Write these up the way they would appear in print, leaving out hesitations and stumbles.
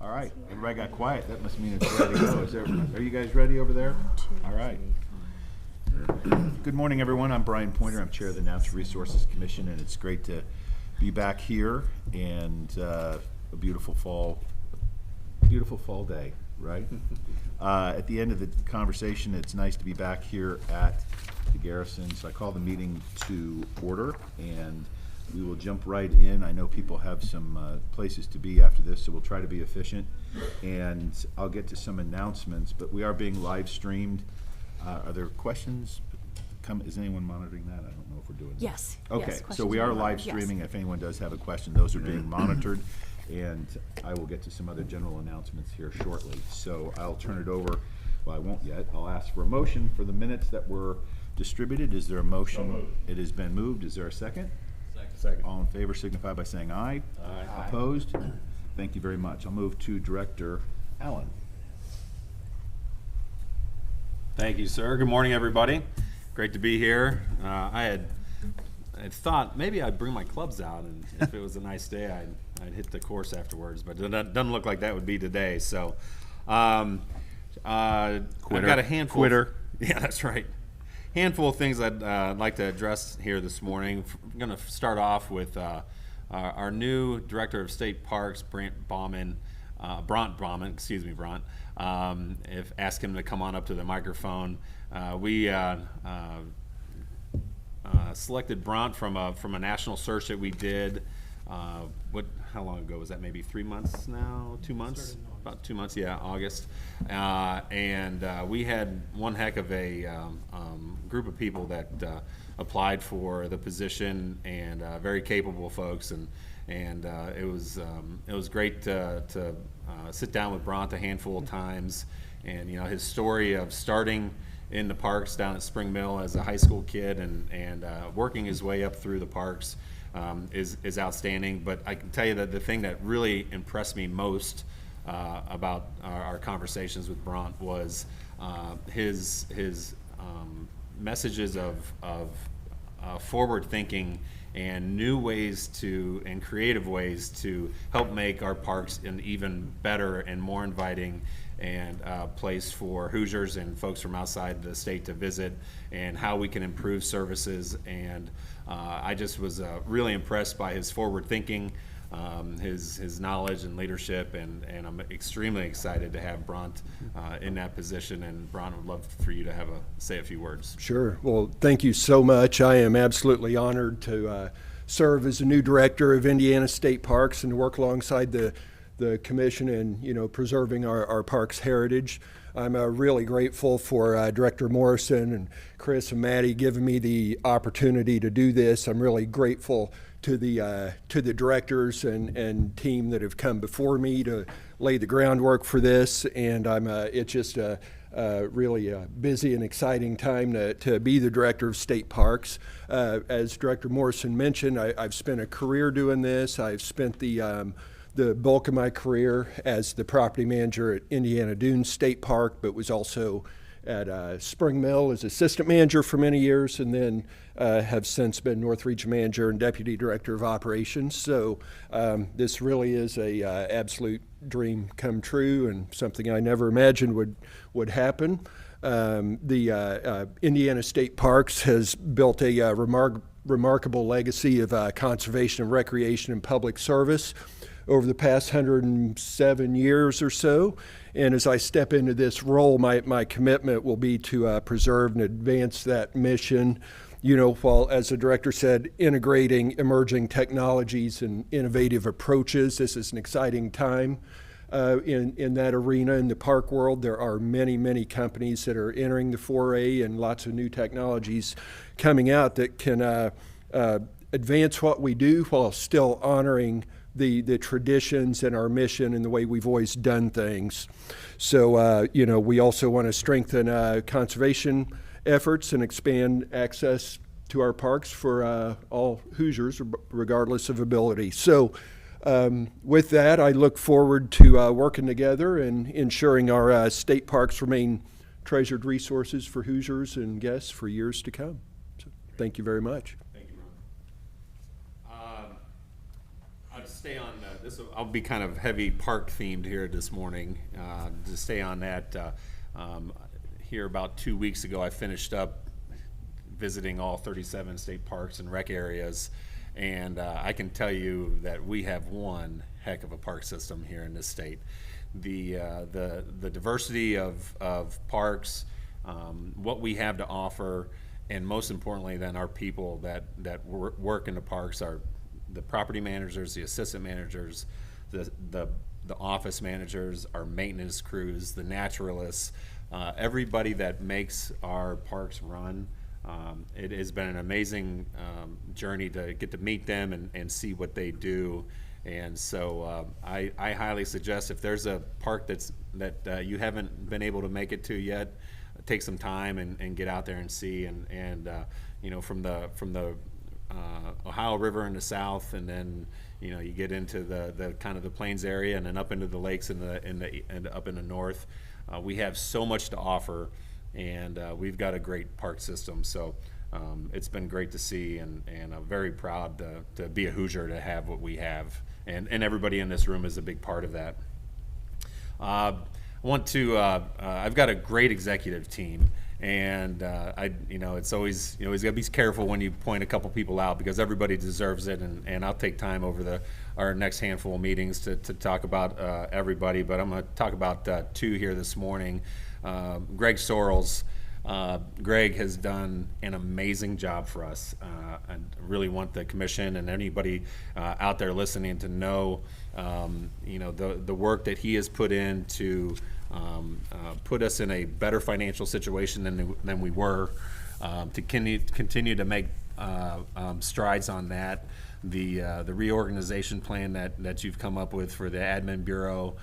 All right, everybody got quiet. That must mean it's ready to go. Are you guys ready over there? All right. Good morning, everyone. I'm Brian Pointer. I'm chair of the Natural Resources Commission, and it's great to be back here and a beautiful fall day, right? At the end of the conversation, it's nice to be back here at the Garrison. So I call the meeting to order, and we will jump right in. I know people have some places to be after this, so we'll try to be efficient. And I'll get to some announcements, but we are being live streamed. Are there questions? Is anyone monitoring that? I don't know if we're doing that. Yes. Okay, yes, so we are live yes. streaming. If anyone does have a question, those are being monitored. And I will get to some other general announcements here shortly. So I'll turn it over. Well, I won't yet. I'll ask for a motion for the minutes that were distributed. Is there a motion? So moved. It has been moved. Is there a second? Second. All in favor signify by saying aye. Aye. Opposed? Thank you very much. I'll move to Director Allen. Thank you, sir. Good morning, everybody. Great to be here. I had thought maybe I'd bring my clubs out, and if it was a nice day, I'd hit the course afterwards. But it doesn't look like that would be today. So, I've got a handful. Quitter. Yeah, that's right. Handful of things I'd like to address here this morning. I'm going to start off with our new Director of State Parks, Brant Bauman. If ask him to come on up to the microphone. We selected Brant from a national search that we did. How long ago was that? Maybe 3 months now? 2 months? About 2 months, yeah, August. And we had one heck of a group of people that applied for the position, and very capable folks, and it was great to sit down with Brant a handful of times, and his story of starting in the parks down at Spring Mill as a high school kid and working his way up through the parks is outstanding. But I can tell you that the thing that really impressed me most about our conversations with Brant was his messages of forward thinking and new ways and creative ways to help make our parks an even better and more inviting and place for Hoosiers and folks from outside the state to visit, and how we can improve services. And I just was really impressed by his forward thinking, his knowledge and leadership, and I'm extremely excited to have Brant in that position. And Brant, would love for you to say a few words. Sure. Well, thank you so much. I am absolutely honored to serve as the new director of Indiana State Parks and to work alongside the commission and preserving our parks heritage. I'm really grateful for Director Morrison and Chris and Maddie giving me the opportunity to do this. I'm really grateful to the directors and team that have come before me to lay the groundwork for this, and it's just a really busy and exciting time to be the director of state parks. As Director Morrison mentioned, I've spent a career doing this. I've spent the bulk of my career as the property manager at Indiana Dunes State Park, but was also at Spring Mill as assistant manager for many years, and then have since been North Region manager and deputy director of operations. So this really is a absolute dream come true, and something I never imagined would happen. The Indiana State Parks has built a remarkable legacy of conservation and recreation and public service over the past 107 years or so. And as I step into this role, my commitment will be to preserve and advance that mission, while, as the director said, integrating emerging technologies and innovative approaches. This is an exciting time in that arena. In the park world, there are many, many companies that are entering the foray, and lots of new technologies coming out that can advance what we do while still honoring the traditions and our mission and the way we've always done things. So, we also want to strengthen conservation efforts and expand access to our parks for all Hoosiers, regardless of ability. So, with that, I look forward to working together and ensuring our state parks remain treasured resources for Hoosiers and guests for years to come. So, thank you very much. Thank you, Ron. I'll stay on I'll be kind of heavy park themed here this morning. To stay on that, here about 2 weeks ago, I finished up visiting all 37 state parks and rec areas, and I can tell you that we have one heck of a park system here in this state. The diversity of parks, what we have to offer, and most importantly, then our people that work in the parks are the property managers, the assistant managers, the office managers, our maintenance crews, the naturalists, everybody that makes our parks run. It has been an amazing journey to get to meet them and see what they do. And so I highly suggest, if there's a park that you haven't been able to make it to yet, take some time and get out there and see. And you know, from the Ohio River in the south, and then you get into the kind of the plains area, and then up into the lakes and up in the north. We have so much to offer, and we've got a great park system. So it's been great to see, and I'm very proud to be a Hoosier to have what we have, and everybody in this room is a big part of that. I've got a great executive team, and it's always, you got to be careful when you point a couple people out, because everybody deserves it, and I'll take time over our next handful of meetings to talk about everybody, but I'm going to talk about two here this morning. Greg Sorrells. Greg has done an amazing job for us. I really want the commission and anybody out there listening to know, the work that he has put in to put us in a better financial situation than we were, to continue to make strides on that. The reorganization plan that you've come up with for the admin bureau,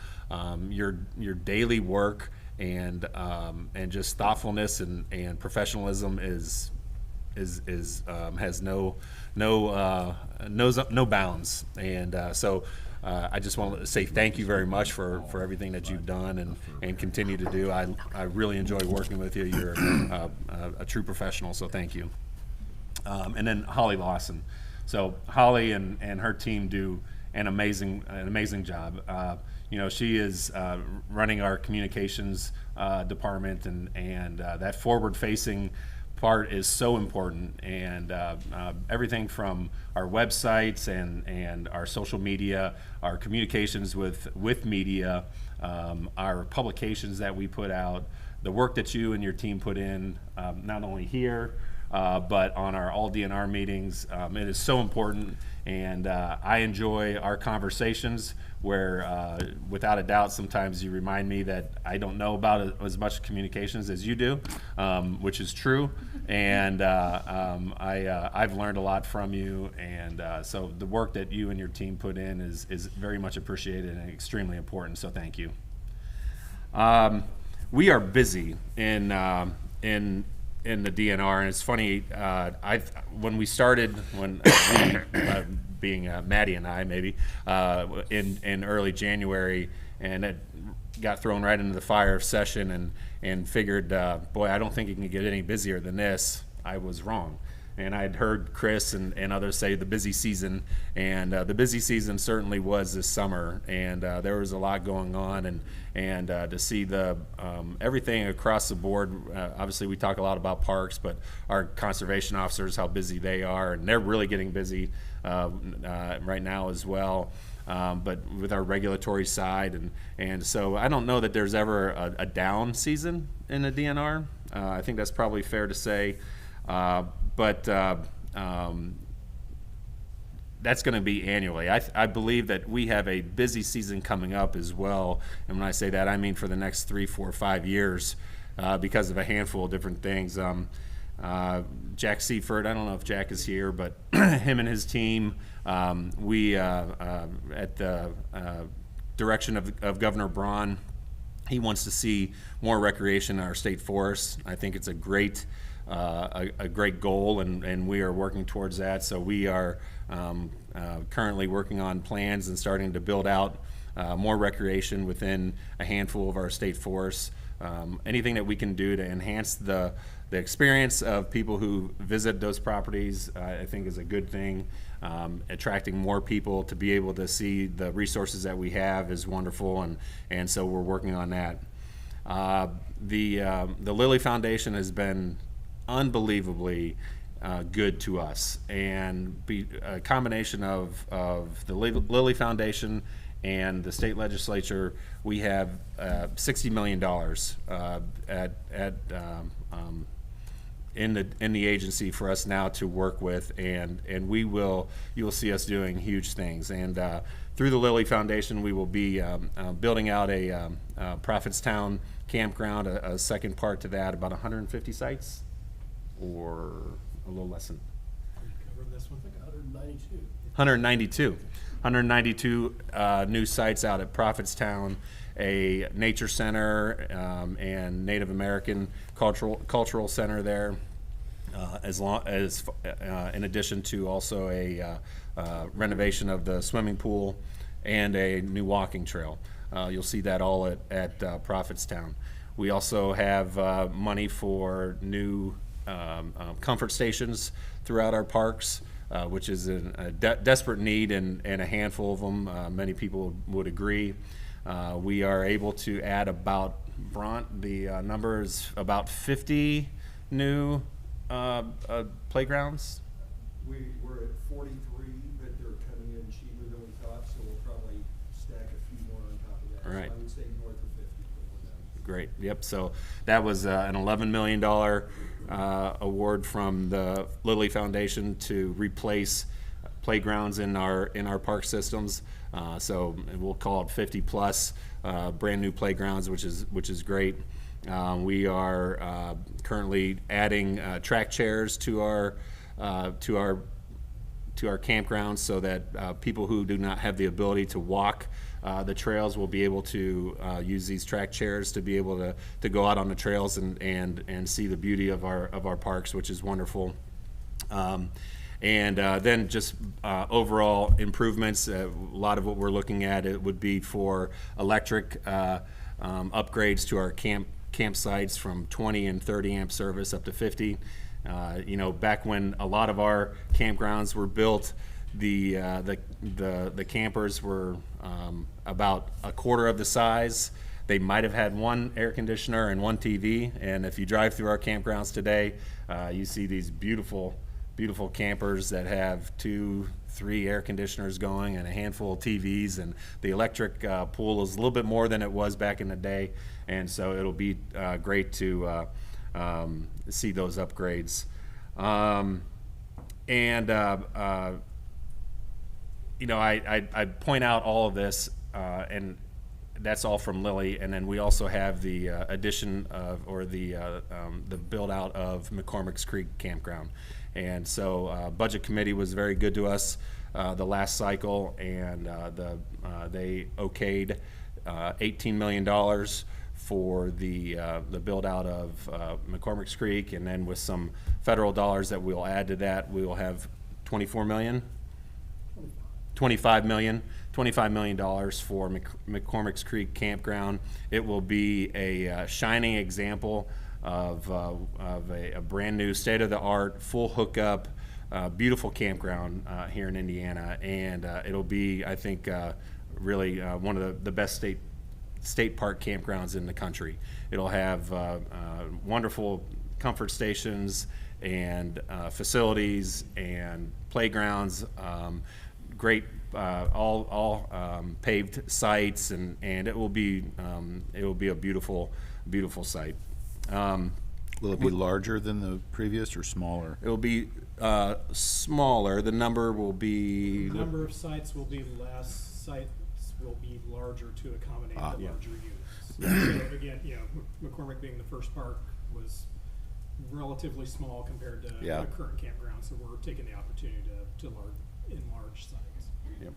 your daily work, and just thoughtfulness and professionalism has no bounds. And so I just want to say thank you very much for everything that you've done and continue to do. I really enjoy working with you. You're a true professional, so thank you. And then Holly Lawson. So Holly and her team do an amazing job. She is running our communications department, and that forward-facing part is so important. And everything from our websites and our social media, our communications with media, our publications that we put out, the work that you and your team put in, not only here, but on our all DNR meetings. It is so important, and I enjoy our conversations where, without a doubt, sometimes you remind me that I don't know about as much communications as you do, which is true, and I've learned a lot from you, and so the work that you and your team put in is very much appreciated and extremely important, so thank you. We are busy in the DNR, and it's funny, when we started, being Maddie and I maybe, in early January, and it got thrown right into the fire of session, and figured, boy, I don't think it can get any busier than this. I was wrong. And I'd heard Chris and others say the busy season, and the busy season certainly was this summer, and there was a lot going on, and to see everything across the board. Obviously, we talk a lot about parks, but our conservation officers, how busy they are, and they're really getting busy right now as well. But with our regulatory side, and so I don't know that there's ever a down season in the DNR. I think that's probably fair to say. But that's going to be annually. I believe that we have a busy season coming up as well. And when I say that, I mean for the next 3, 4, 5 years, because of a handful of different things. Jack Seifert, I don't know if Jack is here, but him and his team, we, at the direction of Governor Braun, he wants to see more recreation in our state forests. I think it's a great goal, and we are working towards that. So we are currently working on plans and starting to build out more recreation within a handful of our state forests. Anything that we can do to enhance the the experience of people who visit those properties, I think, is a good thing. Attracting more people to be able to see the resources that we have is wonderful, and so we're working on that. The Lilly Foundation has been unbelievably good to us, and a combination of the Lilly Foundation and the state legislature, we have $60 million in the agency for us now to work with, and you will see us doing huge things. And through the Lilly Foundation, we will be building out a Prophetstown campground, a second part to that, about 150 sites, or a little less than. We covered this one, I think 192. 192 new sites out at Prophetstown, a nature center and Native American cultural center there, as in addition to also a renovation of the swimming pool and a new walking trail. You'll see that all at Prophetstown. We also have money for new comfort stations throughout our parks, which is a desperate need, and a handful of them, many people would agree. We are able to add about, Bront, the number is about 50 new playgrounds. We're at 43, but they're coming in cheaper than we thought, so we'll probably stack a few more on top of that. All right. So I would say north of 50. Great. Yep. So that was an $11 million award from the Lilly Foundation to replace playgrounds in our park systems. So we'll call it 50 plus brand new playgrounds, which is great. We are currently adding track chairs to our campgrounds, so that people who do not have the ability to walk the trails will be able to use these track chairs to be able to go out on the trails and see the beauty of our parks, which is wonderful. And then just overall improvements. A lot of what we're looking at, it would be for electric upgrades to our campsites from 20 and 30 amp service up to 50. Back when a lot of our campgrounds were built, the campers were about a quarter of the size. They might have had one air conditioner and one TV, and if you drive through our campgrounds today, you see these beautiful campers that have 2-3 air conditioners going and a handful of TVs, and the electric pool is a little bit more than it was back in the day, and so it'll be great to see those upgrades. I point out all of this, and that's all from Lilly, and then we also have the addition of, or the build out of McCormick's Creek Campground. And so Budget Committee was very good to us the last cycle, and they okayed $18 million for the build out of McCormick's Creek, and then with some federal dollars that we'll add to that, we will have $25 million for McCormick's Creek Campground. It will be a shining example of a brand new, state-of-the-art, full hookup, beautiful campground here in Indiana, and it'll be, I think, really one of the best state park campgrounds in the country. It'll have wonderful comfort stations and facilities and playgrounds, great all paved sites, and it will be a beautiful site. Will it be larger than the previous or smaller? It will be smaller. The number will be. The number of sites will be less. Sites will be larger to accommodate the yeah. larger units. So again, McCormick being the first park was relatively small compared to Yeah. the current campground, so we're taking the opportunity to enlarge sites. Yep.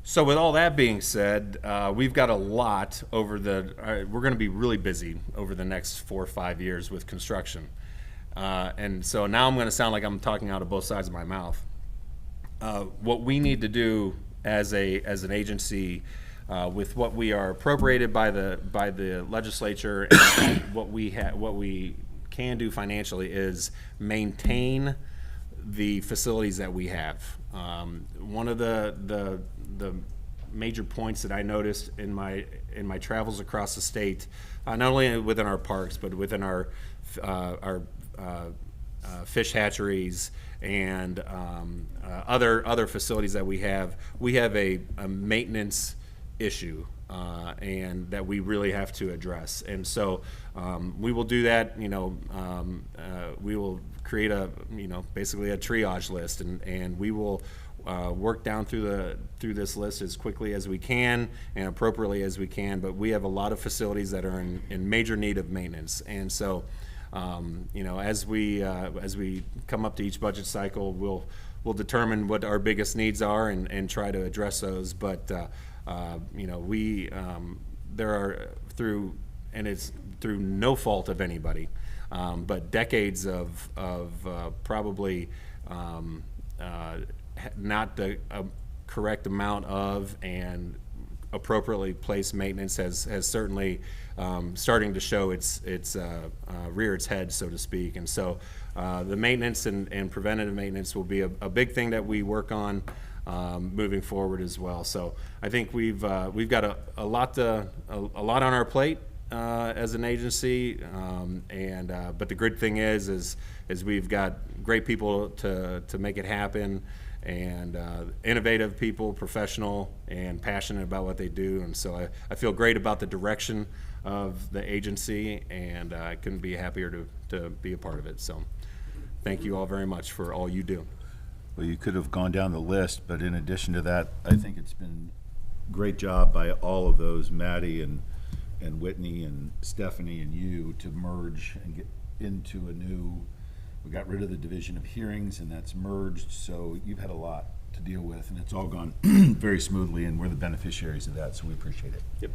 So with all that being said, we've got a lot over we're going to be really busy over the next 4 or 5 years with construction. And so now I'm going to sound like I'm talking out of both sides of my mouth. What we need to do as an agency, with what we are appropriated by the legislature and what we can do financially is maintain the facilities that we have. One of the major points that I noticed in my travels across the state, not only within our parks but within our fish hatcheries and other facilities that we have a maintenance issue, and that we really have to address. And so we will do that. We will create basically a triage list, and we will work down through this list as quickly as we can and appropriately as we can. But we have a lot of facilities that are in major need of maintenance, and so as we come up to each budget cycle, we'll determine what our biggest needs are and try to address those. But there are it's through no fault of anybody, but decades of probably not the correct amount of and appropriately placed maintenance has certainly starting to show its rear its head, so to speak. And so the maintenance and preventative maintenance will be a big thing that we work on moving forward as well. So I think we've got a lot on our plate as an agency, but the good thing is we've got great people to make it happen, and innovative people, professional and passionate about what they do. And so I feel great about the direction of the agency, and I couldn't be happier to be a part of it. So thank you all very much for all you do. Well, you could have gone down the list, but in addition to that, I think it's been a great job by all of those, Maddie and Whitney and Stephanie and you, to merge and get into a new. We got rid of the division of hearings, and that's merged. So you've had a lot to deal with, and it's all gone very smoothly, and we're the beneficiaries of that. So we appreciate it. Yep.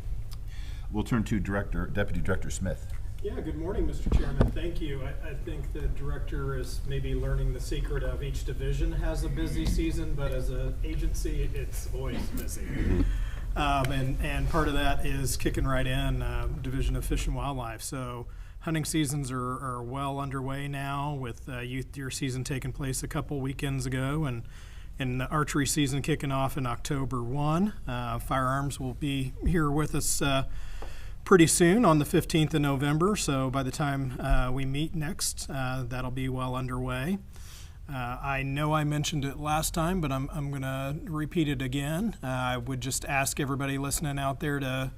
We'll turn to Deputy Director Smith. Yeah, good morning, Mr. Chairman. Thank you. I think the director is maybe learning the secret of each division has a busy season, but as an agency, it's always busy. And part of that is kicking right in, Division of Fish and Wildlife. So hunting seasons are well underway now, with youth deer season taking place a couple weekends ago, and the archery season kicking off in October 1. Firearms will be here with us pretty soon on the 15th of November, so by the time we meet next, that'll be well underway. I know I mentioned it last time, but I'm going to repeat it again. I would just ask everybody listening out there to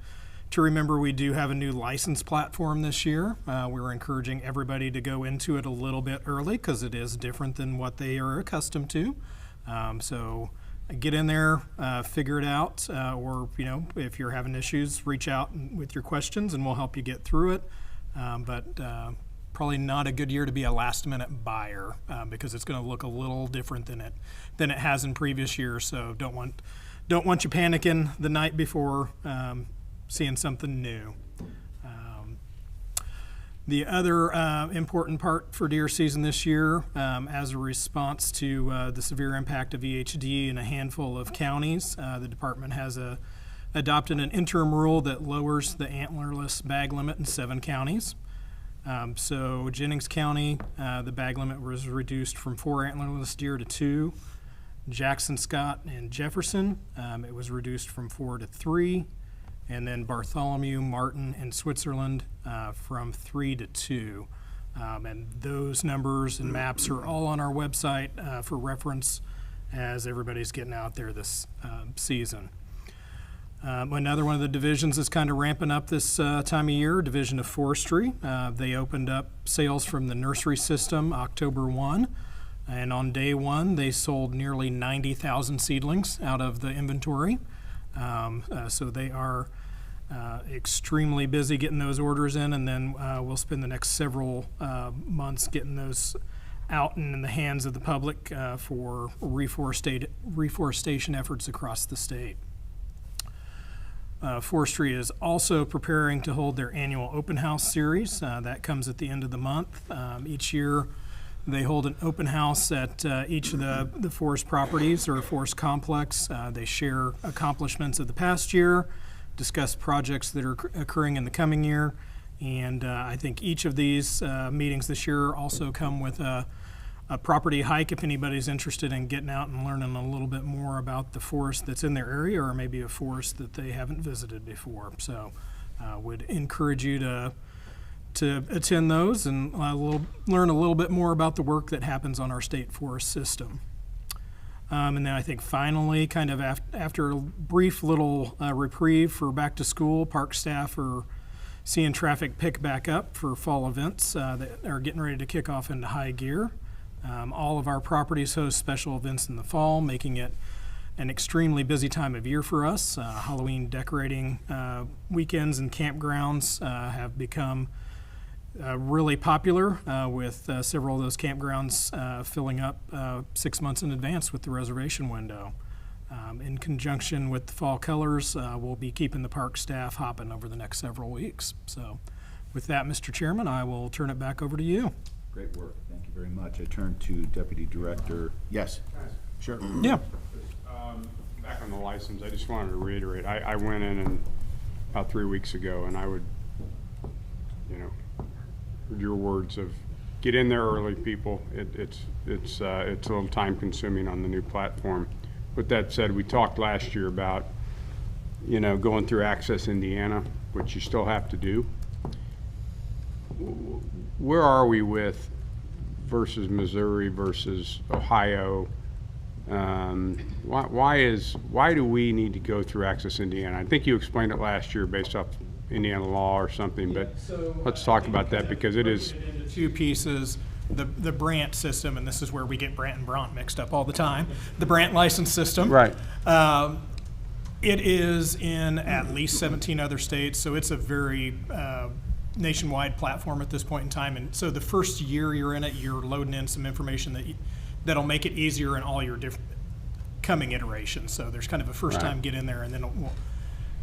remember we do have a new license platform this year. We're encouraging everybody to go into it a little bit early because it is different than what they are accustomed to. So get in there, figure it out, or if you're having issues, reach out with your questions and we'll help you get through it. But probably not a good year to be a last-minute buyer because it's going to look a little different than it has in previous years. So don't want you panicking the night before seeing something new. The other important part for deer season this year, as a response to the severe impact of EHD in a handful of counties, the department has adopted an interim rule that lowers the antlerless bag limit in 7 counties. So Jennings County, the bag limit was reduced from 4 antlerless deer to 2. Jackson, Scott, and Jefferson, it was reduced from 4 to 3. And then Bartholomew, Martin, and Switzerland from 3 to 2. And those numbers and maps are all on our website for reference as everybody's getting out there this season. Another one of the divisions is kind of ramping up this time of year, Division of Forestry. They opened up sales from the nursery system October 1. And on day 1, they sold nearly 90,000 seedlings out of the inventory. So they are extremely busy getting those orders in, and then we'll spend the next several months getting those out and in the hands of the public for reforestation efforts across the state. Forestry is also preparing to hold their annual open house series. That comes at the end of the month. Each year they hold an open house at each of the forest properties or forest complex. They share accomplishments of the past year, discuss projects that are occurring in the coming year, And I think each of these meetings this year also come with a property hike if anybody's interested in getting out and learning a little bit more about the forest that's in their area, or maybe a forest that they haven't visited before. So would encourage you to attend those and learn a little bit more about the work that happens on our state forest system. And then I think finally, kind of after a brief little reprieve for back to school, park staff are seeing traffic pick back up for fall events that are getting ready to kick off into high gear. All of our properties host special events in the fall, making it an extremely busy time of year for us. Halloween decorating weekends and campgrounds have become really popular, with several of those campgrounds filling up 6 months in advance with the reservation window. In conjunction with the fall colors, we'll be keeping the park staff hopping over the next several weeks. So with that, Mr. Chairman, I will turn it back over to you. Great work. Thank you very much. I turn to Deputy Director. Yes. Sure. Yeah. Back on the license, I just wanted to reiterate, I went in about 3 weeks ago, and I would, your words of get in there early, people. It's a little time consuming on the new platform. With that said, we talked last year about, going through Access Indiana, which you still have to do. Where are we with versus Missouri versus Ohio? Why do we need to go through Access Indiana? I think you explained it last year based off Indiana law or something, but let's talk about that because it is two pieces. The Brant system, and this is where we get Brant and Brant mixed up all the time. The Brant license system. right. It is in at least 17 other states, so it's a very nationwide platform at this point in time. And so the first year you're in it, you're loading in some information that'll make it easier in all your different coming iterations. So there's kind of a first time get in there, and then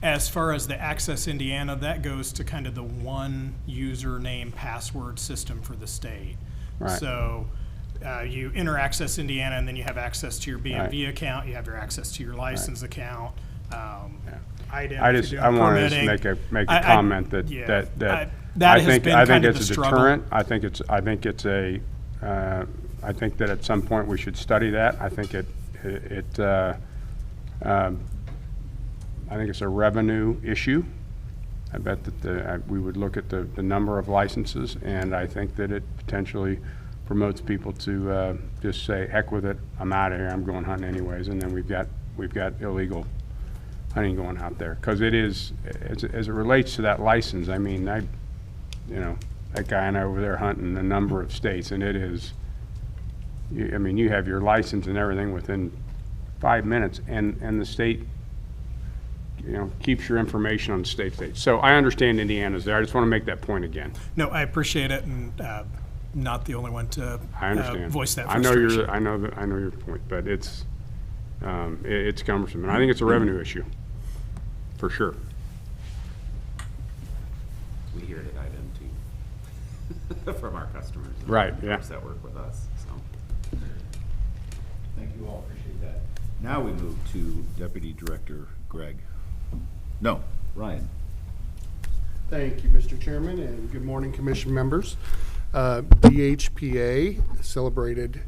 as far as the Access Indiana, that goes to kind of the one username password system for the state. Right. So you enter Access Indiana, and then you have access to your BMV account. You have your access to your license account. I wanted to make a comment that that I has think been I think kind of it's the a struggle. deterrent. I think that at some point we should study that. I think it's a revenue issue. I bet that we would look at the number of licenses, and I think that it potentially promotes people to just say, heck with it, I'm out of here, I'm going hunting anyways, and then we've got illegal hunting going out there. Because it is, as it relates to that license, I mean, that guy and I over there hunting a number of states, and it is, you have your license and everything within 5 minutes, and the state, keeps your information on the state. So I understand Indiana's there. I just want to make that point again. No, I appreciate it, and not the only one to I understand. voice that I frustration. know your point, but it's cumbersome, and I think it's a revenue issue, for sure. We hear it at IDEM too, from our customers. and Right, folks yeah. that work with us, so. Thank you all. Appreciate that. Now we move to Deputy Director Greg. No, Ryan. Thank you, Mr. Chairman, and good morning, Commission members. DHPA celebrated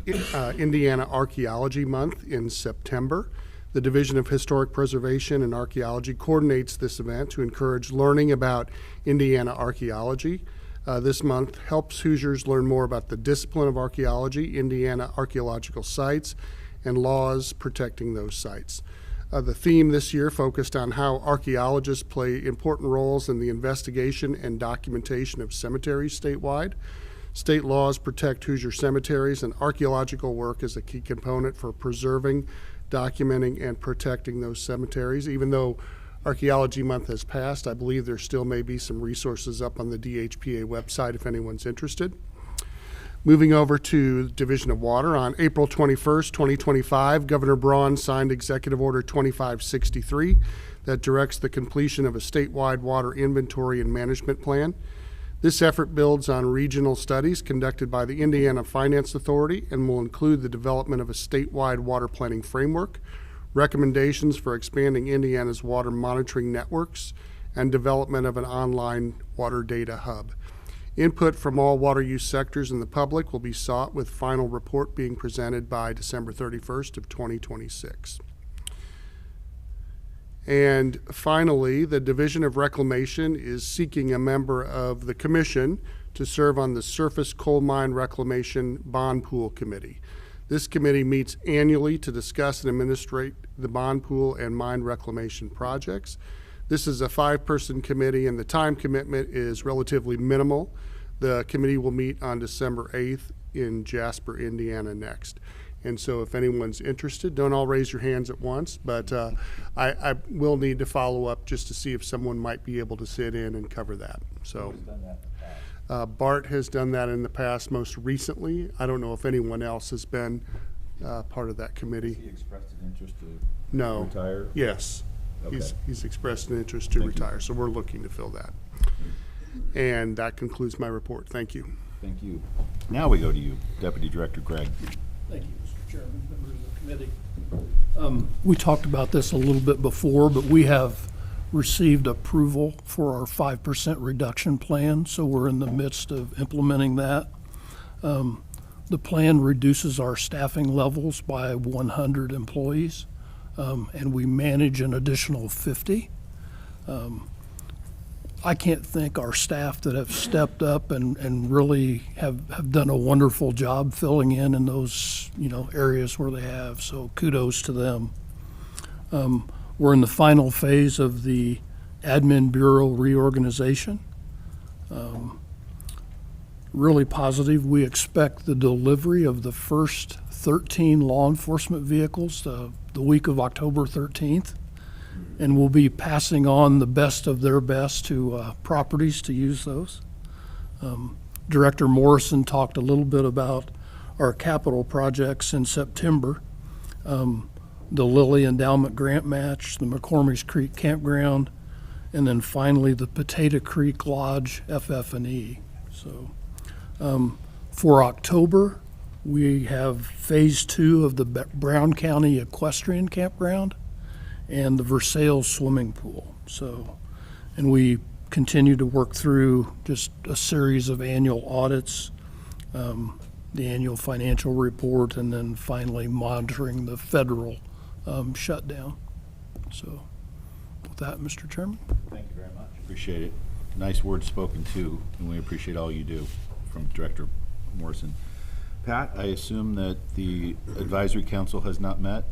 Indiana Archaeology Month in September. The Division of Historic Preservation and Archaeology coordinates this event to encourage learning about Indiana archaeology. This month helps Hoosiers learn more about the discipline of archaeology, Indiana archaeological sites, and laws protecting those sites. The theme this year focused on how archaeologists play important roles in the investigation and documentation of cemeteries statewide. State laws protect Hoosier cemeteries, and archaeological work is a key component for preserving, documenting, and protecting those cemeteries. Even though Archaeology Month has passed, I believe there still may be some resources up on the DHPA website if anyone's interested. Moving over to Division of Water, on April 21st, 2025, Governor Braun signed Executive Order 2563 that directs the completion of a statewide water inventory and management plan. This effort builds on regional studies conducted by the Indiana Finance Authority and will include the development of a statewide water planning framework, recommendations for expanding Indiana's water monitoring networks, and development of an online water data hub. Input from all water use sectors and the public will be sought, with final report being presented by December 31st of 2026. And finally, the Division of Reclamation is seeking a member of the Commission to serve on the Surface Coal Mine Reclamation Bond Pool Committee. This committee meets annually to discuss and administrate the bond pool and mine reclamation projects. This is a 5-person committee, and the time commitment is relatively minimal. The committee will meet on December 8th in Jasper, Indiana next. And so if anyone's interested, don't all raise your hands at once, but I will need to follow up just to see if someone might be able to sit in and cover that. So Bart has done that in the past most recently. I don't know if anyone else has been part of that committee. He expressed an interest to No. retire? Yes. Okay. He's expressed an interest to Thank you. retire, so we're looking to fill that. And that concludes my report. Thank you. Thank you. Now we go to you, Deputy Director Greg. Thank you, Mr. Chairman, members of the committee. We talked about this a little bit before, but we have received approval for our 5% reduction plan, so we're in the midst of implementing that. The plan reduces our staffing levels by 100 employees, and we manage an additional 50. I can't thank our staff that have stepped up and really have done a wonderful job filling in those, areas where they have, so kudos to them. We're in the final phase of the Admin Bureau reorganization. Really positive. We expect the delivery of the first 13 law enforcement vehicles the week of October 13th. And we'll be passing on the best of their best to properties to use those. Director Morrison talked a little bit about our capital projects in September. The Lilly Endowment Grant Match, the McCormick's Creek Campground, and then finally the Potato Creek Lodge FF&E. So for October, we have phase 2 of the Brown County Equestrian Campground and the Versailles swimming pool. So, and we continue to work through just a series of annual audits, the annual financial report, and then finally monitoring the federal shutdown. So with that, Mr. Chairman. Thank you very much. Appreciate it. Nice words spoken too, and we appreciate all you do from Director Morrison. Pat, I assume that the advisory council has not met?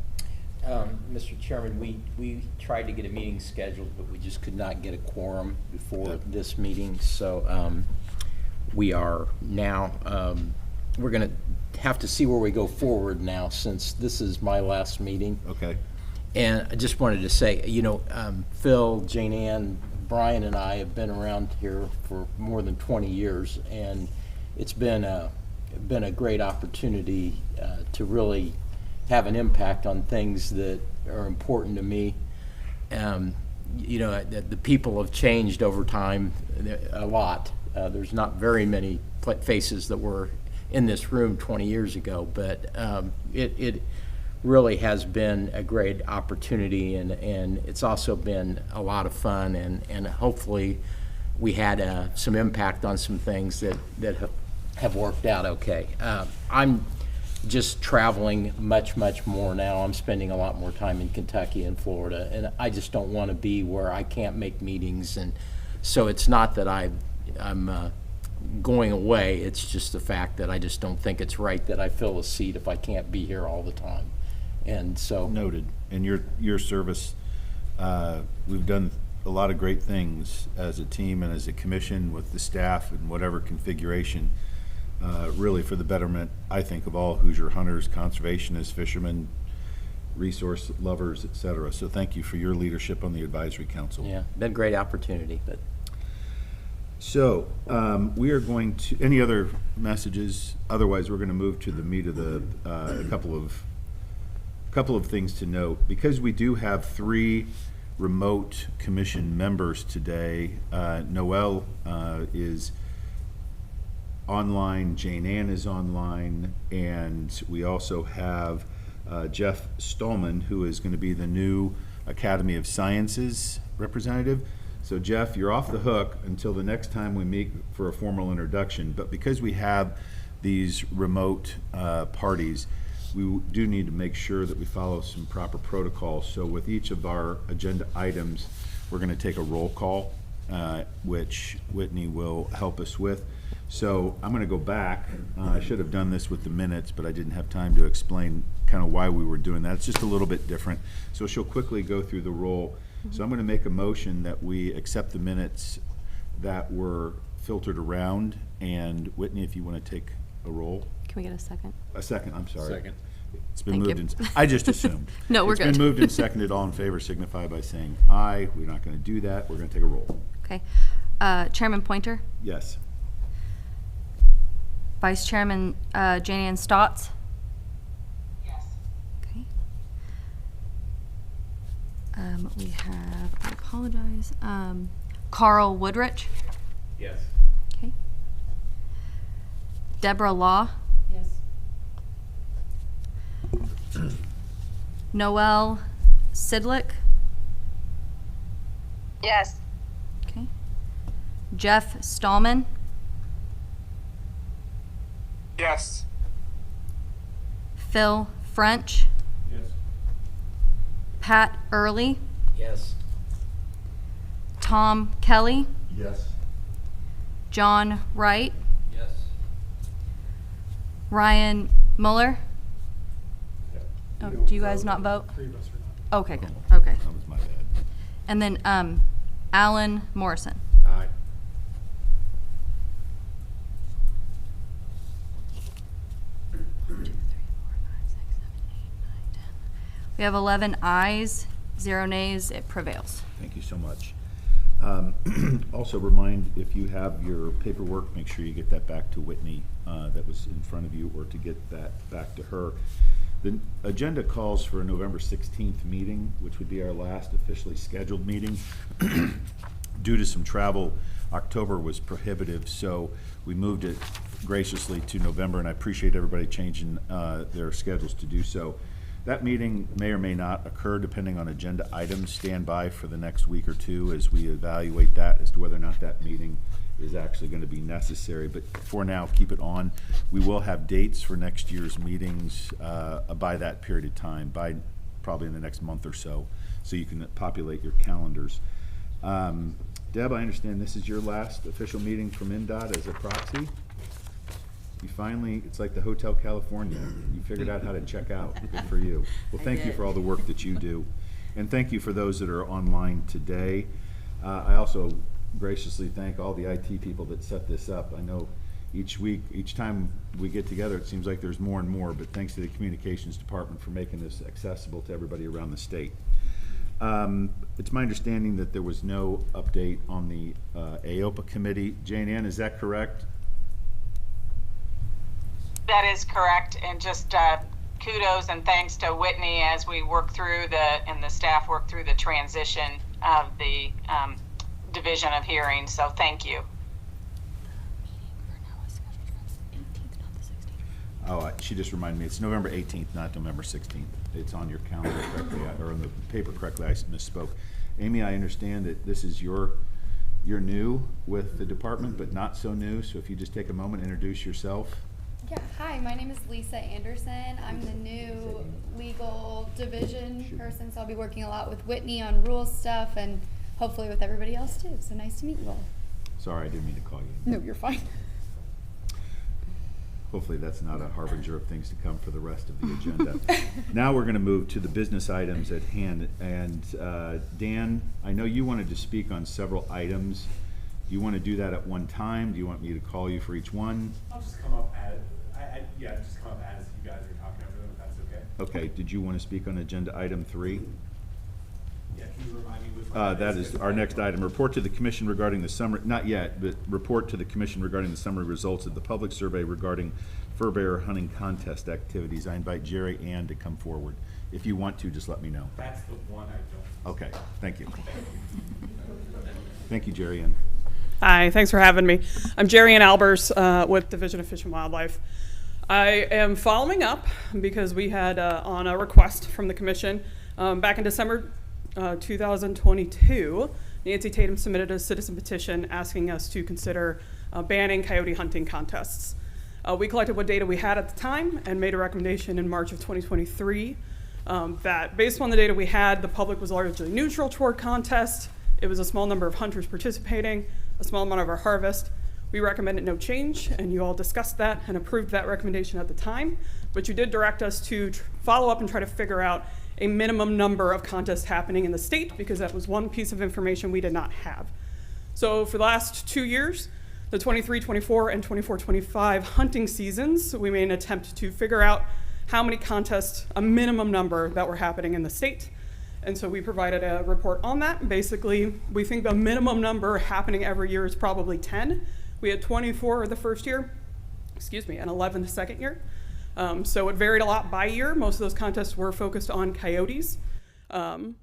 Mr. Chairman, we tried to get a meeting scheduled, but we just could not get a quorum before this meeting. So we are now, we're going to have to see where we go forward now, since this is my last meeting. Okay. And I just wanted to say, Phil, Jane Ann, Brian, and I have been around here for more than 20 years, and it's been a great opportunity to really have an impact on things that are important to me. The people have changed over time a lot. There's not very many faces that were in this room 20 years ago, but it really has been a great opportunity, and it's also been a lot of fun, and hopefully we had some impact on some things that have worked out okay. I'm just traveling much more now. I'm spending a lot more time in Kentucky and Florida, and I just don't want to be where I can't make meetings. And so it's not that I'm going away, it's just the fact that I just don't think it's right that I fill a seat if I can't be here all the time. And so Noted. And your service, we've done a lot of great things as a team and as a commission with the staff and whatever configuration, really for the betterment, I think, of all Hoosier hunters, conservationists, fishermen, resource lovers, et cetera. So thank you for your leadership on the advisory council. yeah, been a great opportunity. But So we are going to, any other messages? Otherwise, we're going to move to the meat of the, a couple of things to note. Because we do have 3 remote commission members today, Noel is online, Jane Ann is online, and we also have Jeff Stallman, who is going to be the new Academy of Sciences representative. So Jeff, you're off the hook until the next time we meet for a formal introduction. But because we have these remote parties, we do need to make sure that we follow some proper protocols. So with each of our agenda items, we're going to take a roll call, which Whitney will help us with. So I'm going to go back. I should have done this with the minutes, but I didn't have time to explain kind of why we were doing that. It's just a little bit different. So she'll quickly go through the roll. So I'm going to make a motion that we accept the minutes that were filtered around. And Whitney, if you want to take a roll. Can we get a second? A second, I'm sorry. Second. It's been Thank moved you. and, I just assumed. No, we're It's good. been moved and seconded. All in favor signify by saying aye. We're not going to do that. We're going to take a roll. Okay. Chairman Pointer, Yes. Vice Chairman Janie Ann Stotts. Yes. Okay. We have, I apologize, Carl Woodrich. Yes. Okay. Deborah Law. Yes. Noel Sidlick. Yes. Okay. Jeff Stallman. Yes. Phil French. Yes. Pat Early. Yes. Tom Kelly. Yes. John Wright. Yes. Ryan Mueller. Oh, do you guys not vote? 3 of us are not. Okay, good. Okay. That was my bad. And then Alan Morrison. Aye. We have 11 ayes, 0 nays. It prevails. Thank you so much. Also remind, if you have your paperwork, make sure you get that back to Whitney that was in front of you, or to get that back to her. The agenda calls for a November 16th meeting, which would be our last officially scheduled meeting. Due to some travel, October was prohibitive, so we moved it graciously to November, and I appreciate everybody changing their schedules to do so. That meeting may or may not occur depending on agenda items. Stand by for the next week or two as we evaluate that as to whether or not that meeting is actually going to be necessary. But for now, keep it on. We will have dates for next year's meetings by that period of time, by probably in the next month or so, so you can populate your calendars. Deb, I understand this is your last official meeting from MDOT as a proxy. You finally, it's like the Hotel California. You figured out how to check out. Good for you. Well, thank you for all the work that you do. And thank you for those that are online today. I also graciously thank all the IT people that set this up. I know each week, each time we get together, it seems like there's more and more, but thanks to the communications department for making this accessible to everybody around the state. It's my understanding that there was no update on the AOPA committee. Jane Ann, is that correct? That is correct, and just kudos and thanks to Whitney as we work through and the staff work through the transition of the division of hearings, so thank you. Oh, she just reminded me, it's November 18th, not November 16th. It's on your calendar correctly, or on the paper correctly, I misspoke. Amy, I understand that this is you're new with the department, but not so new, so if you just take a moment, introduce yourself. Yeah, hi, my name is Lisa Anderson. I'm the new legal division person, so I'll be working a lot with Whitney on rules stuff and hopefully with everybody else too. So nice to meet you all. Sorry, I didn't mean to call you. No, you're fine. Hopefully that's not a harbinger of things to come for the rest of the agenda. Now we're going to move to the business items at hand. And Dan, I know you wanted to speak on several items. Do you want to do that at one time? Do you want me to call you for each one? I'll just come up as, just come up as you guys are talking over them, if that's okay. Okay, did you want to speak on agenda item 3? Yeah, can you remind me which That one? That is our next item. Report to the commission regarding the summary, not yet, but report to the commission regarding the summary results of the public survey regarding fur bearer hunting contest activities. I invite Jerry Ann to come forward. If you want to, just let me know. That's the one I don't. Okay, thank you. Thank you, Jerry Ann. Hi, thanks for having me. I'm Jerry Ann Albers with Division of Fish and Wildlife. I am following up because we had on a request from the commission back in December 2022 Nancy Tatum submitted a citizen petition asking us to consider banning coyote hunting contests. We collected what data we had at the time and made a recommendation in March of 2023 that based on the data we had, the public was largely neutral toward contests. It was a small number of hunters participating, a small amount of our harvest. We recommended no change, and you all discussed that and approved that recommendation at the time, but you did direct us to follow up and try to figure out a minimum number of contests happening in the state, because that was one piece of information we did not have. So for the last 2 years, the 23-24 and 24-25 hunting seasons, we made an attempt to figure out how many contests, a minimum number that were happening in the state. And so we provided a report on that. Basically, we think the minimum number happening every year is probably 10. We had 24 the first year, and 11 the second year. So it varied a lot by year. Most of those contests were focused on coyotes. And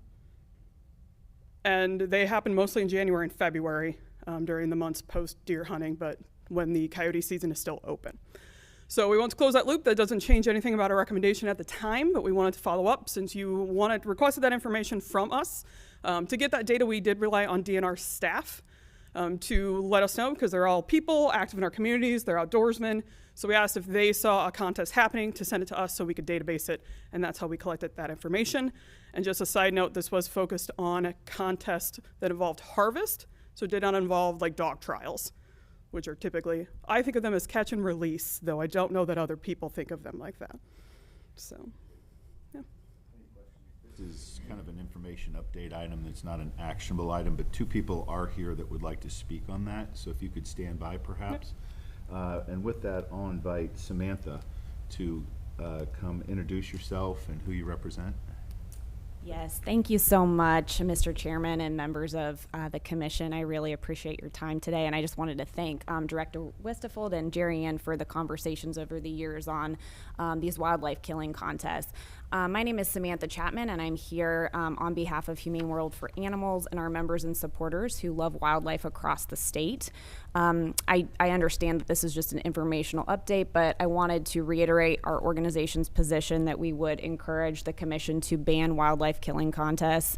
they happened mostly in January and February during the months post deer hunting, but when the coyote season is still open. So we want to close that loop. That doesn't change anything about our recommendation at the time, but we wanted to follow up since you requested that information from us. To get that data, we did rely on DNR staff to let us know, because they're all people active in our communities, they're outdoorsmen. So we asked if they saw a contest happening to send it to us so we could database it, and that's how we collected that information. And just a side note, this was focused on a contest that involved harvest, so it did not involve like dog trials, which are typically, I think of them as catch and release, though I don't know that other people think of them like that. So, yeah. This is kind of an information update item. It's not an actionable item, but two people are here that would like to speak on that. So if you could stand by perhaps. And with that, I'll invite Samantha to come introduce yourself and who you represent. Yes, thank you so much, Mr. Chairman and members of the commission. I really appreciate your time today, and I just wanted to thank Director Westefeld and Jerry Ann for the conversations over the years on these wildlife killing contests. My name is Samantha Chapman, and I'm here on behalf of Humane World for Animals and our members and supporters who love wildlife across the state. I understand that this is just an informational update, but I wanted to reiterate our organization's position that we would encourage the commission to ban wildlife killing contests.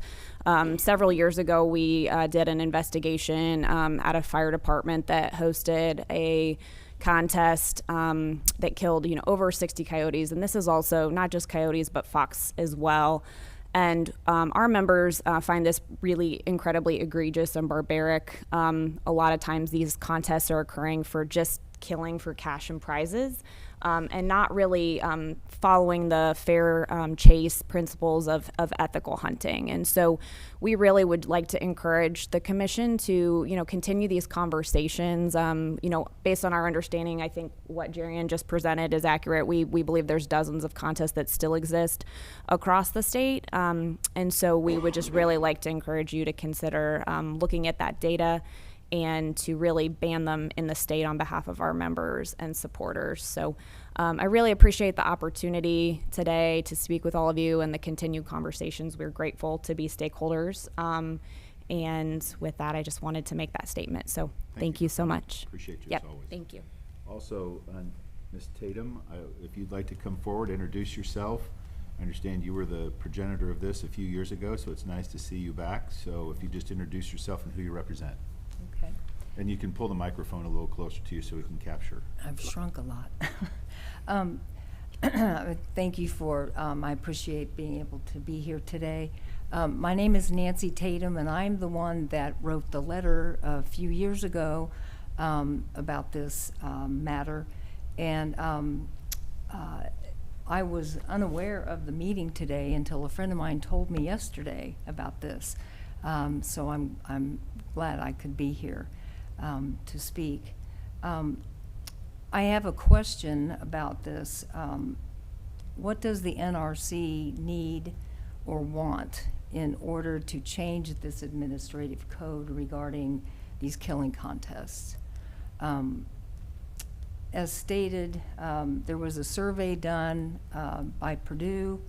Several years ago, we did an investigation at a fire department that hosted a contest that killed, over 60 coyotes, and this is also not just coyotes but fox as well. And our members find this really incredibly egregious and barbaric. A lot of times these contests are occurring for just killing for cash and prizes, and not really following the fair chase principles of ethical hunting. And so we really would like to encourage the commission to, continue these conversations. Based on our understanding, I think what Jerry Ann just presented is accurate. We believe there's dozens of contests that still exist across the state. And so we would just really like to encourage you to consider looking at that data and to really ban them in the state on behalf of our members and supporters. So I really appreciate the opportunity today to speak with all of you and the continued conversations. We're grateful to be stakeholders. And with that, I just wanted to make that statement. So thank you so much. Appreciate you as always. Thank you. Also, Ms. Tatum, if you'd like to come forward, introduce yourself. I understand you were the progenitor of this a few years ago, so it's nice to see you back. So if you just introduce yourself and who you represent. Okay. And you can pull the microphone a little closer to you so we can capture. I've shrunk a lot. Thank you for, I appreciate being able to be here today. My name is Nancy Tatum, and I'm the one that wrote the letter a few years ago about this matter. And I was unaware of the meeting today until a friend of mine told me yesterday about this. So I'm glad I could be here to speak. I have a question about this. What does the NRC need or want in order to change this administrative code regarding these killing contests? As stated, there was a survey done by Purdue.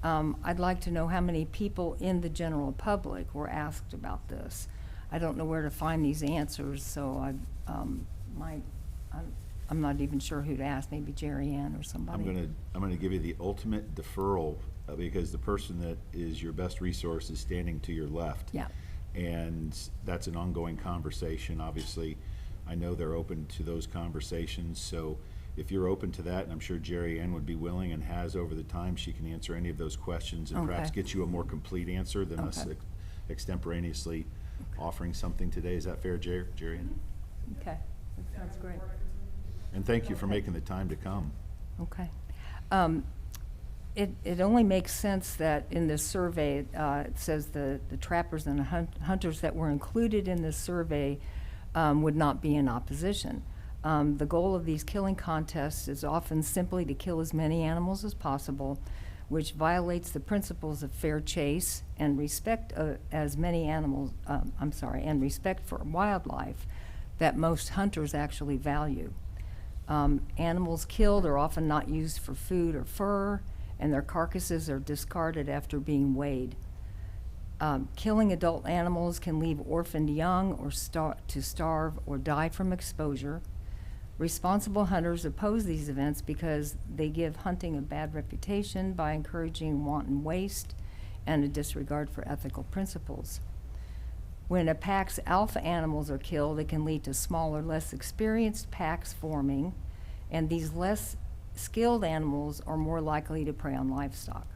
I'd like to know how many people in the general public were asked about this. I don't know where to find these answers, so I'm not even sure who to ask. Maybe Jerry Ann or somebody. I'm gonna give you the ultimate deferral because the person that is your best resource is standing to your left. Yeah. and that's an ongoing conversation. Obviously, I know they're open to those conversations, so if you're open to that, and I'm sure Jerry Ann would be willing and has over the time, she can answer any of those questions and perhaps Okay. get you a more complete answer than us extemporaneously offering something today. Is that fair, Jerry Ann? Okay, that sounds great. And thank you for making the time to come. Okay. It only makes sense that in this survey, it says the trappers and hunters that were included in this survey would not be in opposition. The goal of these killing contests is often simply to kill as many animals as possible, which violates the principles of fair chase and respect and respect for wildlife that most hunters actually value. Animals killed are often not used for food or fur, and their carcasses are discarded after being weighed. Killing adult animals can leave orphaned young or to starve or die from exposure. Responsible hunters oppose these events because they give hunting a bad reputation by encouraging wanton waste and a disregard for ethical principles. When a pack's alpha animals are killed, it can lead to smaller, less experienced packs forming, and these less skilled animals are more likely to prey on livestock.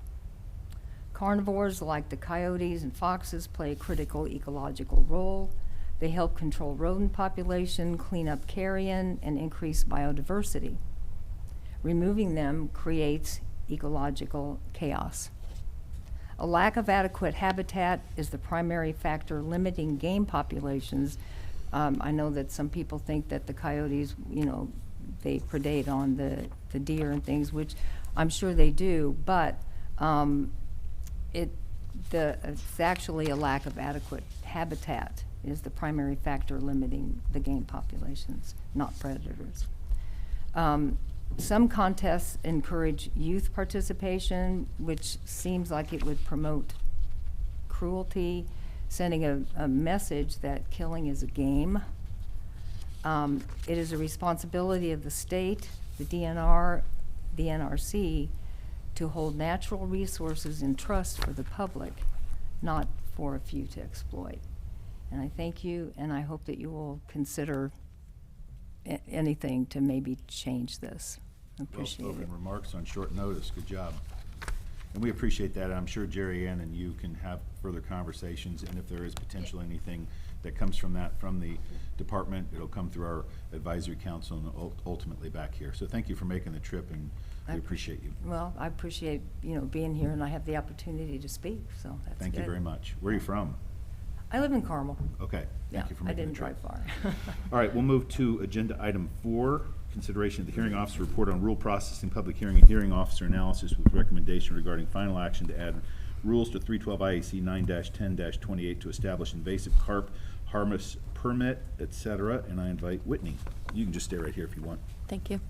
Carnivores like the coyotes and foxes play a critical ecological role. They help control rodent population, clean up carrion, and increase biodiversity. Removing them creates ecological chaos. A lack of adequate habitat is the primary factor limiting game populations. I know that some people think that the coyotes, they predate on the deer and things, which I'm sure they do, but it's actually a lack of adequate habitat is the primary factor limiting the game populations, not predators. Some contests encourage youth participation, which seems like it would promote cruelty, sending a message that killing is a game. It is a responsibility of the state, the DNR, the NRC, to hold natural resources in trust for the public, not for a few to exploit. And I thank you, and I hope that you will consider anything to maybe change this. I appreciate it. Well-spoken remarks on short notice. Good job. And we appreciate that. I'm sure Jerry Ann and you can have further conversations, and if there is potentially anything that comes from the department, it'll come through our advisory council and ultimately back here. So thank you for making the trip, and we appreciate you. Well, I appreciate, being here, and I have the opportunity to speak, so that's good. Thank you very much. Where are you from? I live in Carmel. Okay. Thank you for making the trip. I didn't drive far. All right, we'll move to agenda item 4, consideration of the hearing officer report on rule processing, public hearing, and hearing officer analysis with recommendation regarding final action to add rules to 312 IAC 9-10-28 to establish invasive carp harvest permit, etc. And I invite Whitney. You can just stay right here if you want. Thank you.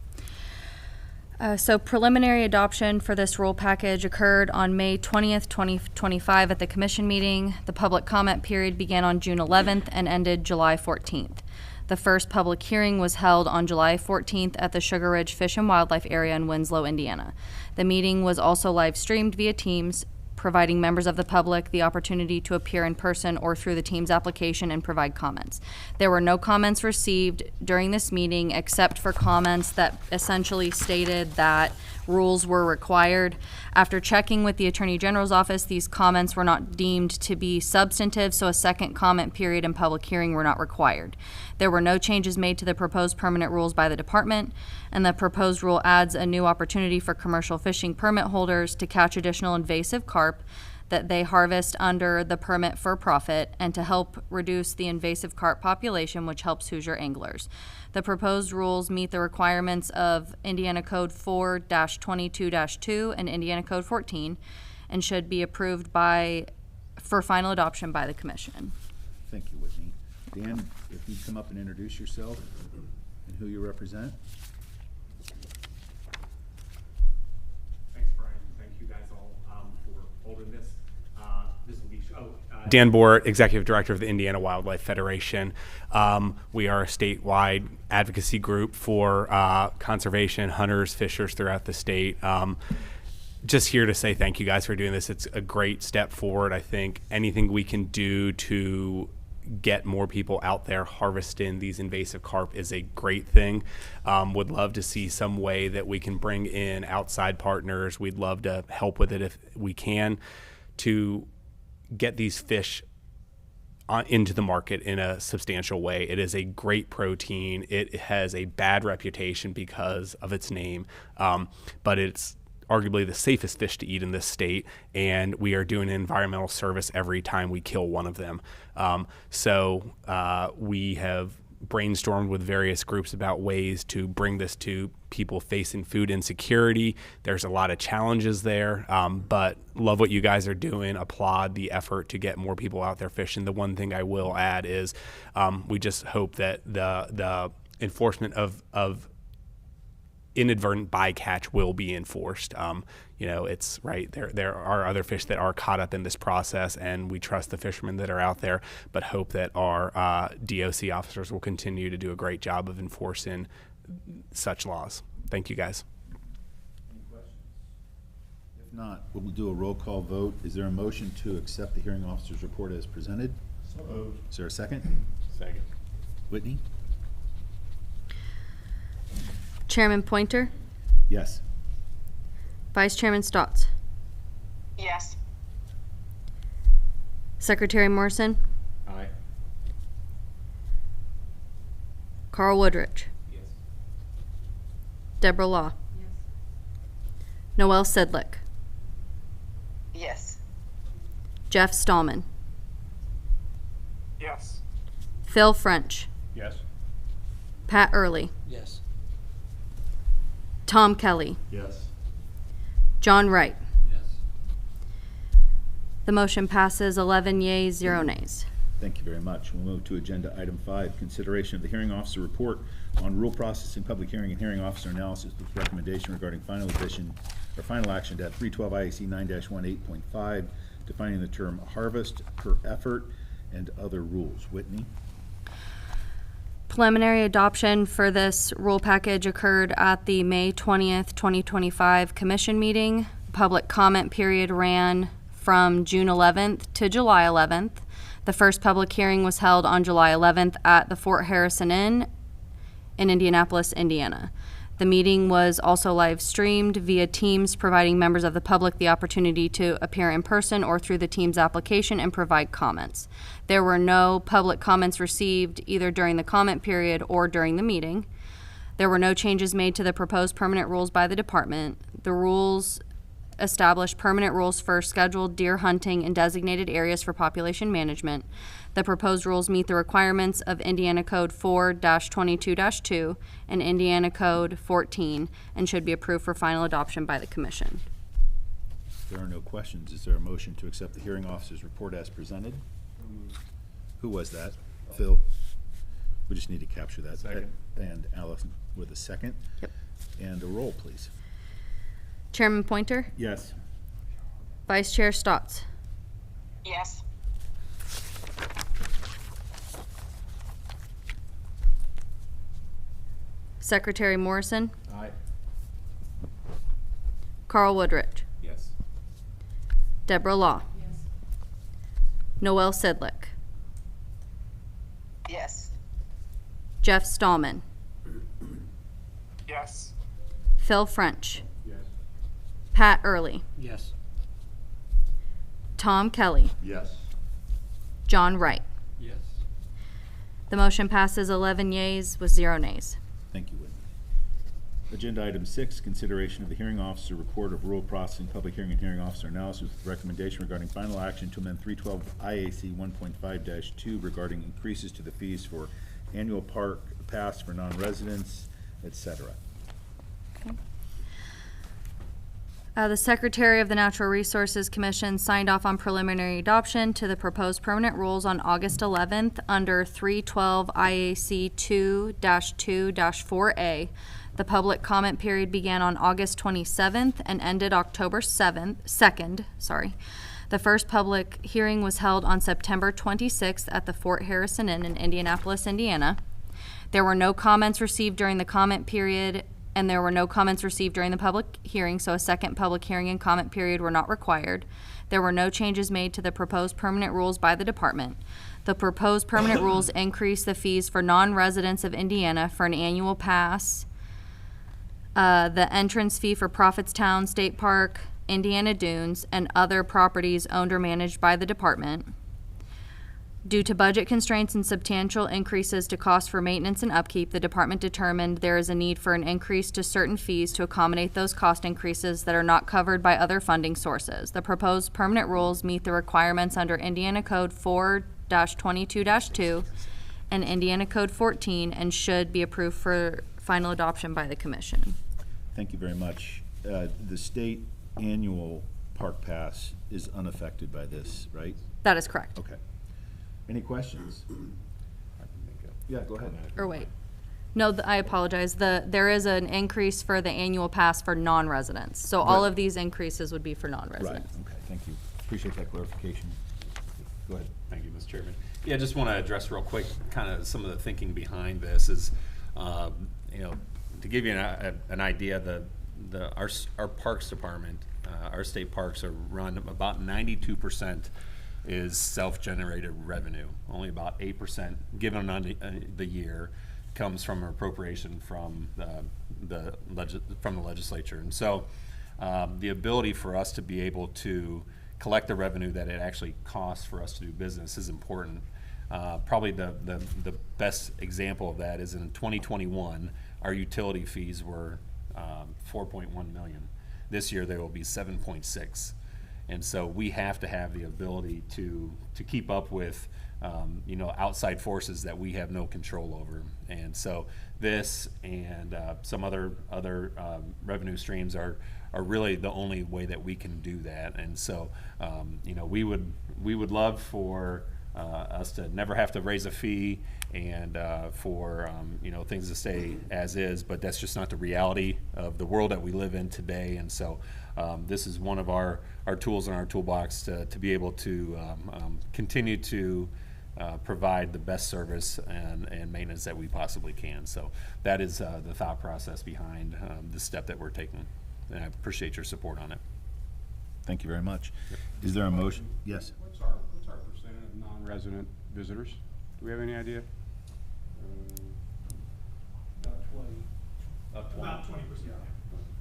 So preliminary adoption for this rule package occurred on May 20th, 2025 at the commission meeting. The public comment period began on June 11th and ended July 14th. The first public hearing was held on July 14th at the Sugar Ridge Fish and Wildlife Area in Winslow, Indiana. The meeting was also live streamed via Teams, providing members of the public the opportunity to appear in person or through the Teams application and provide comments. There were no comments received during this meeting except for comments that essentially stated that rules were required. After checking with the Attorney General's office, these comments were not deemed to be substantive, so a second comment period and public hearing were not required. There were no changes made to the proposed permanent rules by the department, and the proposed rule adds a new opportunity for commercial fishing permit holders to catch additional invasive carp that they harvest under the permit for profit and to help reduce the invasive carp population, which helps Hoosier anglers. The proposed rules meet the requirements of Indiana Code 4-22-2 and Indiana Code 14 and should be approved for final adoption by the commission. Thank you, Whitney. Dan, if you'd come up and introduce yourself and who you represent. Thanks, Brian. Thank you guys all for holding this. This will be Dan Boert, Executive Director of the Indiana Wildlife Federation. We are a statewide advocacy group for conservation, hunters, fishers throughout the state. just here to say thank you guys for doing this. It's a great step forward. I think anything we can do to get more people out there harvesting these invasive carp is a great thing. Would love to see some way that we can bring in outside partners. We'd love to help with it if we can to get these fish into the market in a substantial way. It is a great protein. It has a bad reputation because of its name, but it's arguably the safest fish to eat in this state, and we are doing an environmental service every time we kill one of them. So we have brainstormed with various groups about ways to bring this to people facing food insecurity. There's a lot of challenges there, but love what you guys are doing. Applaud the effort to get more people out there fishing. The one thing I will add is we just hope that the enforcement of inadvertent bycatch will be enforced. It's right there are other fish that are caught up in this process, and we trust the fishermen that are out there, but hope that our DOC officers will continue to do a great job of enforcing such laws. Thank you, guys. Any questions? If not, we'll do a roll call vote. Is there a motion to accept the hearing officer's report as presented? So moved. Is there a second? Second. Whitney? Chairman Pointer, Yes. Vice Chairman Stotts, Yes. Secretary Morrison, Aye. Carl Woodrich, Yes. Deborah Law, Noel Sedlick, Yes. Jeff Stallman, Yes. Phil French, Yes. Pat Early, Yes. Tom Kelly, Yes. John Wright. Yes. The motion passes 11 yeas, 0 nays. Thank you very much. We'll move to agenda item 5, consideration of the hearing officer report on rule processing, public hearing, and hearing officer analysis with recommendation regarding final edition or final action at 312 IAC 9-18.5, defining the term harvest per effort and other rules. Whitney? Preliminary adoption for this rule package occurred at the May 20th, 2025 commission meeting. Public comment period ran from June 11th to July 11th. The first public hearing was held on July 11th at the Fort Harrison Inn in Indianapolis, Indiana. The meeting was also live streamed via Teams, providing members of the public the opportunity to appear in person or through the Teams application and provide comments. There were no public comments received either during the comment period or during the meeting. There were no changes made to the proposed permanent rules by the department. The rules establish permanent rules for scheduled deer hunting in designated areas for population management. The proposed rules meet the requirements of Indiana Code 4-22-2 and Indiana Code 14 and should be approved for final adoption by the commission. If there are no questions, is there a motion to accept the hearing officer's report as presented? Who was that? Phil? We just need to capture that. Second. And Allison with a second. Yep. And a roll, please. Chairman Pointer, Yes. Vice Chair Stotts, Yes. Secretary Morrison, Aye. Carl Woodrich, Yes. Deborah Law, Noel Sedlick, Yes. Jeff Stallman, Yes. Phil French, Yes. Pat Early, Yes. Tom Kelly, Yes. John Wright. Yes. The motion passes 11 yeas with 0 nays. Thank you, Whitney. Agenda item 6, consideration of the hearing officer report of rule processing, public hearing, and hearing officer analysis with recommendation regarding final action to amend 312 IAC 1.5-2 regarding increases to the fees for annual park pass for non-residents, etc. The Secretary of the Natural Resources Commission signed off on preliminary adoption to the proposed permanent rules on August 11th under 312 IAC 2-2-4A. The public comment period began on August 27th and ended October 2nd. The first public hearing was held on September 26th at the Fort Harrison Inn in Indianapolis, Indiana. There were no comments received during the comment period and there were no comments received during the public hearing, so a second public hearing and comment period were not required. There were no changes made to the proposed permanent rules by the department. The proposed permanent rules increase the fees for non-residents of Indiana for an annual pass, the entrance fee for Prophetstown State Park, Indiana Dunes, and other properties owned or managed by the department. Due to budget constraints and substantial increases to cost for maintenance and upkeep, the department determined there is a need for an increase to certain fees to accommodate those cost increases that are not covered by other funding sources. The proposed permanent rules meet the requirements under Indiana Code 4-22-2 and Indiana Code 14 and should be approved for final adoption by the commission. Thank you very much. The state annual park pass is unaffected by this, right? That is correct. Okay. Any questions? Yeah, go ahead. Or wait. No, I apologize. There is an increase for the annual pass for non-residents. So all Right. of these increases would be for Right, non-residents. okay, thank you. Appreciate that clarification. Go ahead. Thank you, Mr. Chairman. Yeah, just want to address real quick kind of some of the thinking behind this is, you know, to give you an idea, our parks department, our state parks are run about 92% is self-generated revenue. Only about 8%, given on the year, comes from appropriation from the legislature. And so the ability for us to be able to collect the revenue that it actually costs for us to do business is important. Probably the best example of that is in 2021, our utility fees were 4.1 million. This year they will be 7.6. And so we have to have the ability to keep up with, you know, outside forces that we have no control over. And so this and some other revenue streams are really the only way that we can do that. And so, you know, we would love for us to never have to raise a fee and for you know, things to stay as is, but that's just not the reality of the world that we live in today. And so this is one of our tools in our toolbox to be able to continue to provide the best service and maintenance that we possibly can. So that is the thought process behind the step that we're taking. And I appreciate your support on it. Thank you very much. Is there a motion? Yes. What's our percentage of non-resident visitors? Do we have any idea? About 20%.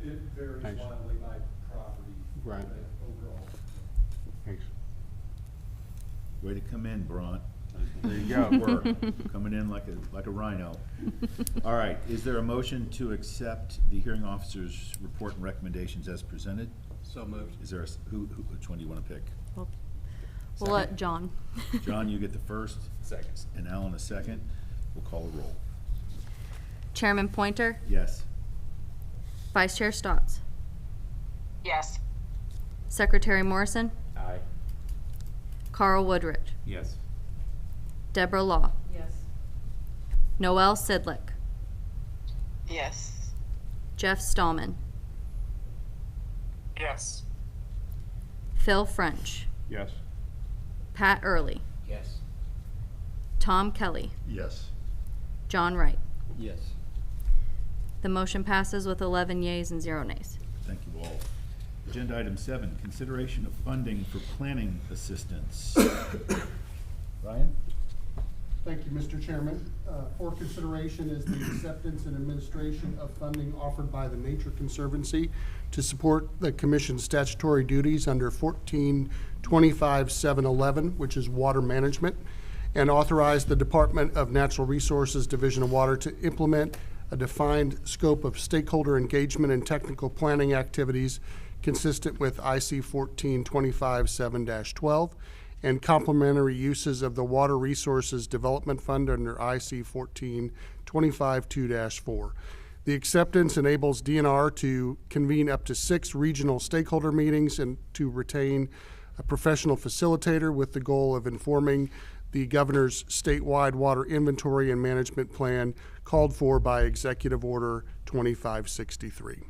It varies Thanks. wildly by property. Right. Overall. Thanks. Way to come in, Bront. There you go. Work. Coming in like a rhino. All right, is there a motion to accept the hearing officer's report and recommendations as presented? So moved. Is there which one do you want to pick? We'll let John. John, you get the first, Second. and Alan a second. We'll call a roll. Chairman Pointer, Yes. Vice Chair Stotts, Yes. Secretary Morrison, Aye. Carl Woodrich, Yes. Deborah Law, Yes. Noel Sidlick, Yes. Jeff Stallman, Yes. Phil French, Yes. Pat Early, Yes. Tom Kelly, Yes. John Wright. Yes. The motion passes with 11 yeas and 0 nays. Thank you all. Agenda item 7, consideration of funding for planning assistance. Ryan? Thank you, Mr. Chairman. For consideration is the acceptance and administration of funding offered by the Nature Conservancy to support the Commission's statutory duties under 1425-711, which is water management, and authorize the Department of Natural Resources Division of Water to implement a defined scope of stakeholder engagement and technical planning activities consistent with IC 1425-7-12 and complementary uses of the Water Resources Development Fund under IC 1425-2-4. The acceptance enables DNR to convene up to 6 regional stakeholder meetings and to retain a professional facilitator with the goal of informing the governor's statewide water inventory and management plan called for by Executive Order 2563.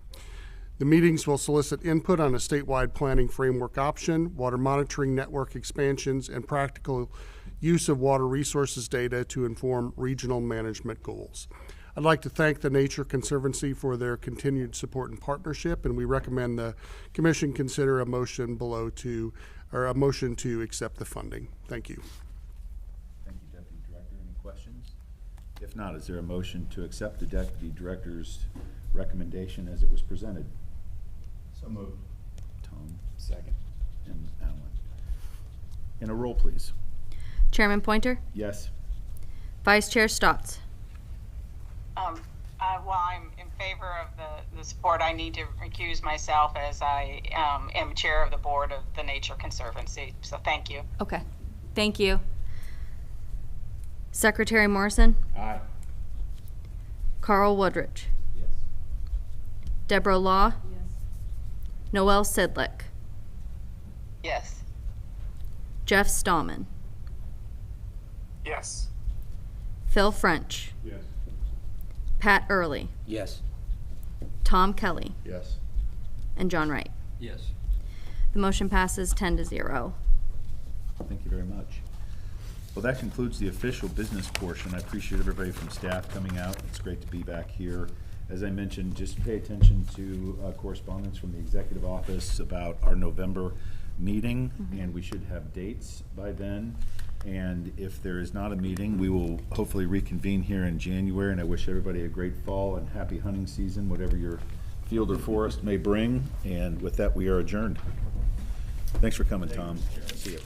The meetings will solicit input on a statewide planning framework option, water monitoring network expansions, and practical use of water resources data to inform regional management goals. I'd like to thank the Nature Conservancy for their continued support and partnership, and we recommend the Commission consider a motion a motion to accept the funding. Thank you. Thank you, Deputy Director. Any questions? If not, is there a motion to accept the Deputy Director's recommendation as it was presented? So moved. Tom Second. and Alan. And a roll, please. Chairman Pointer, Yes. Vice Chair Stotts, While I'm in favor of the support, I need to recuse myself as I am chair of the board of the Nature Conservancy. So thank you. okay, thank you. Secretary Morrison, Aye. Carl Woodrich, Yes. Deborah Law, Noel Sidlick, Yes. Jeff Stallman, Yes. Phil French, Yes. Pat Early, Yes. Tom Kelly, Yes. and John Wright. Yes. The motion passes 10-0. Thank you very much. Well, that concludes the official business portion. I appreciate everybody from staff coming out. It's great to be back here. As I mentioned, just pay attention to correspondence from the executive office about our November meeting, and we should have dates by then. And if there is not a meeting, we will hopefully reconvene here in January, and I wish everybody a great fall and happy hunting season, whatever your field or forest may bring. And with that, we are adjourned. Thanks for coming, Tom. See you.